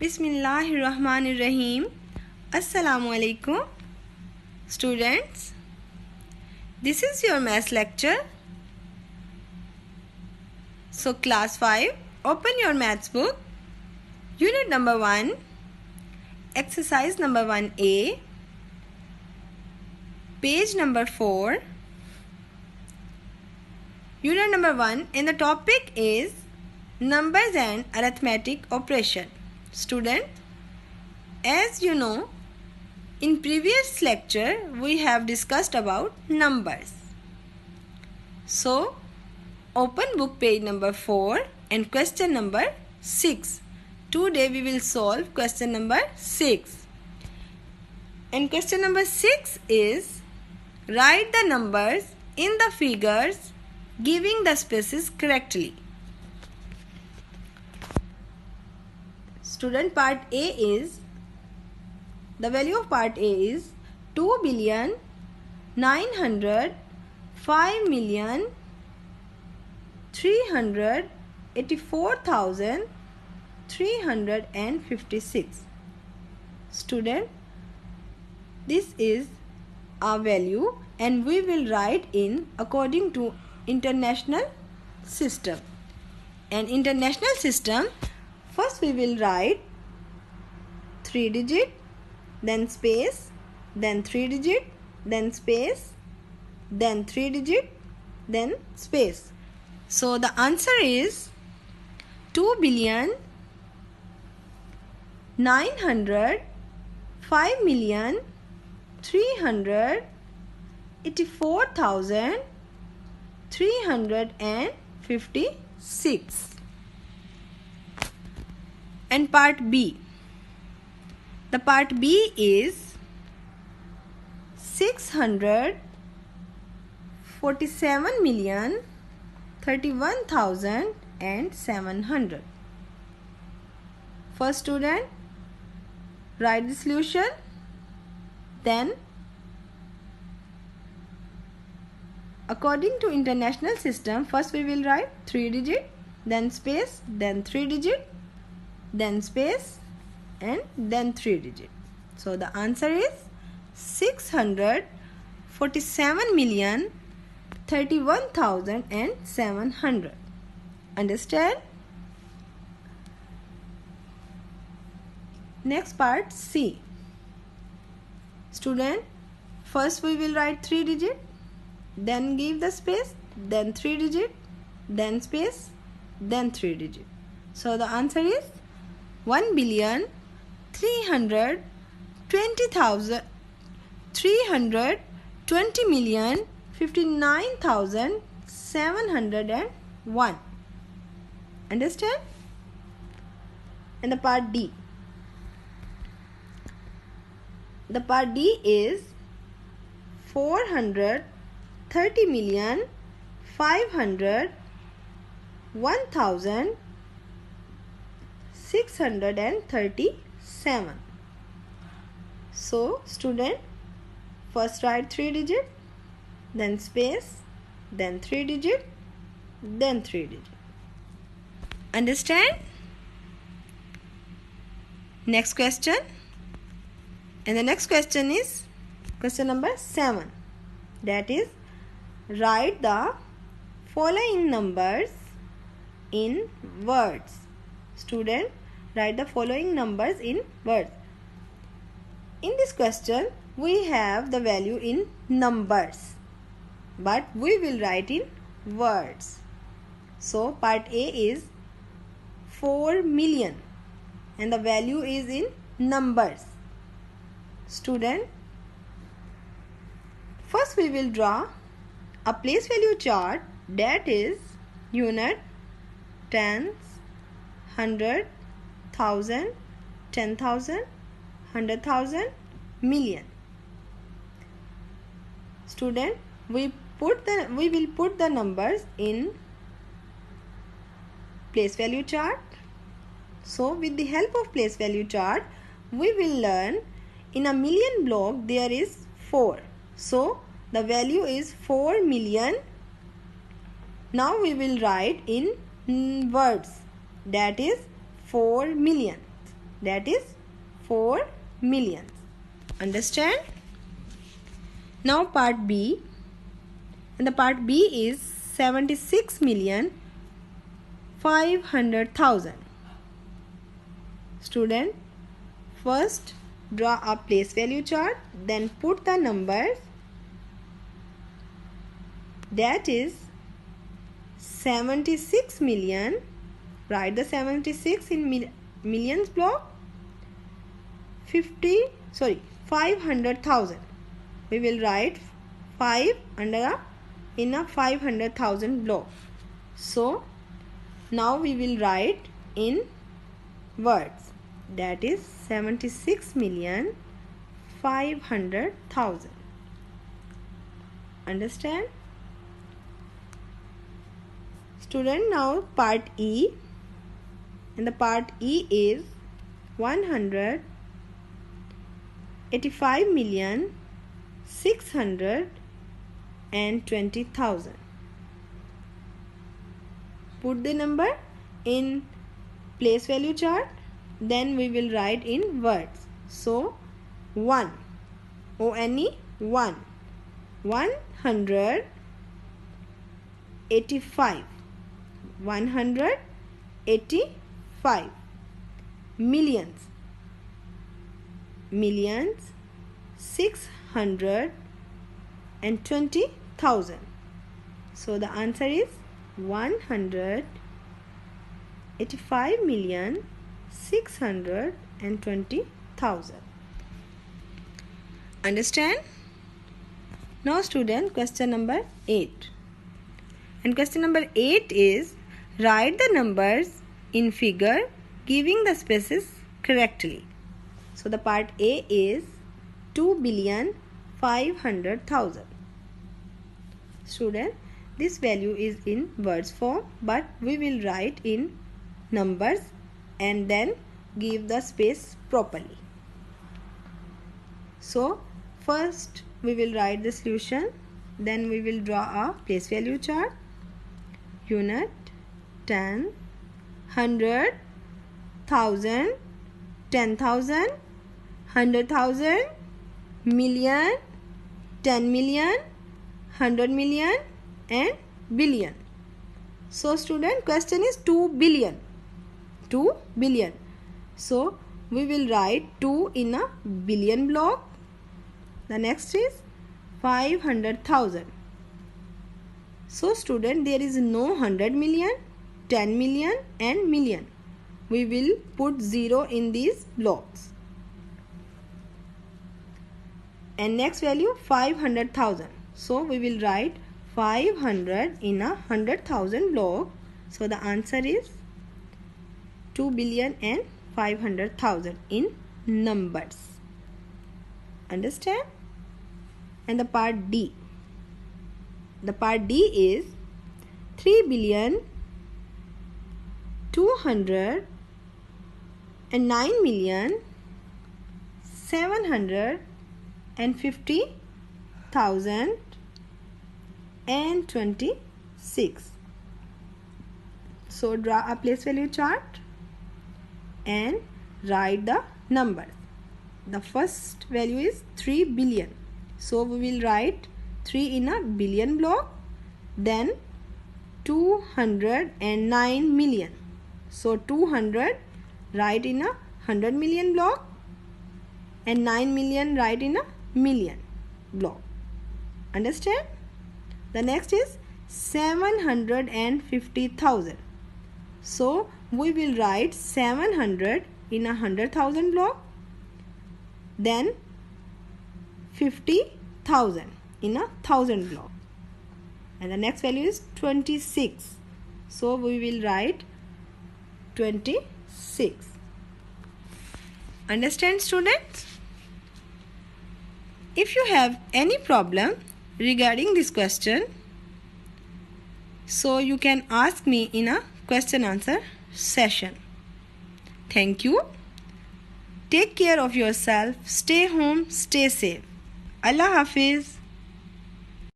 Bismillahirrahmanirrahim. Assalamu alaikum. Students, this is your maths lecture. So class 5, open your maths book. Unit number 1, exercise number 1A, page number 4. Unit number 1 and the topic is numbers and arithmetic operation. Student, as you know, in previous lecture we have discussed about numbers. So, open book page number 4 and question number 6. Today we will solve question number 6. And question number 6 is write the numbers in the figures giving the spaces correctly. Student, part A is, the value of part A is 2,905,384,356. Student, this is our value and we will write in according to international system. And international system, first we will write 3 digit, then space, then 3 digit, then space, then 3 digit, then space. So the answer is 2,905,384,356. And part B. The part B is 647,031,700. First student, write the solution. Then, according to international system, first we will write 3 digit, then space, then 3 digit, then space, and then 3 digit. So the answer is 647,031,700. Understand? Next part, C. Student, first we will write 3 digit, then give the space, then 3 digit, then space, then 3 digit. So the answer is 1,320,320,059,701. Understand? And the part D. The part D is 430,501,637. So student, first write 3 digit, then space, then 3 digit, then 3 digit. Understand? Next question. And the next question is question number 7. That is, write the following numbers in words. Student, write the following numbers in words. In this question, we have the value in numbers, but we will write in words. So, part A is 4 million and the value is in numbers. Student, first we will draw a place value chart, that is unit, tens, 100, 1000, 10,000, 100,000, million. Student, we will put the numbers in place value chart. So with the help of place value chart, we will learn in a million block there is 4. So the value is 4 million. Now we will write in words, that is 4 million. that is 4 millions. Understand? Now part B, and the part B is 76,500,000. Student, first draw a place value chart, then put the numbers, that is 76 million. Write the 76 in millions block. 500,000. We will write 5 in a 500,000 block. So now we will write in words, that is 76,500,000. Understand? Student, now part E, and the part E is 185,620,000. Put the number in place value chart, then we will write in words. So 1, O-N-E, 1, 185, 185, millions, 620,000. So the answer is 185,620,000. Understand? Now student, question number 8. And question number 8 is, write the numbers in figure giving the spaces correctly. So the part A is 2,500,000. Student, this value is in words form, but we will write in numbers and then give the space properly. So first we will write the solution, then we will draw a place value chart. Unit, 10, 100, 1000, 10,000, 100,000, million, 10 million, 100 million and billion. So student, question is 2 billion. 2 billion. So we will write 2 in a billion block. The next is 500,000. So student, there is no 100 million, 10 million and million. We will put 0 in these blocks. And next value 500,000. So we will write 500 in a 100,000 block. So the answer is 2 billion and 500,000 in numbers. Understand? And the part D. The part D is 3,209,750,026. So draw a place value chart and write the numbers. The first value is 3 billion. So we will write 3 in a billion block, then 209 million. So 200 write in a 100 million block and 9 million write in a million block. Understand? The next is 750,000. So we will write 700 in a 100,000 block, then 50,000 in a 1,000 block, and the next value is 26. So we will write 26. Understand students? If you have any problem regarding this question, so you can ask me in a question answer session. Thank you. Take care of yourself. Stay home. Stay safe. Allah Hafiz.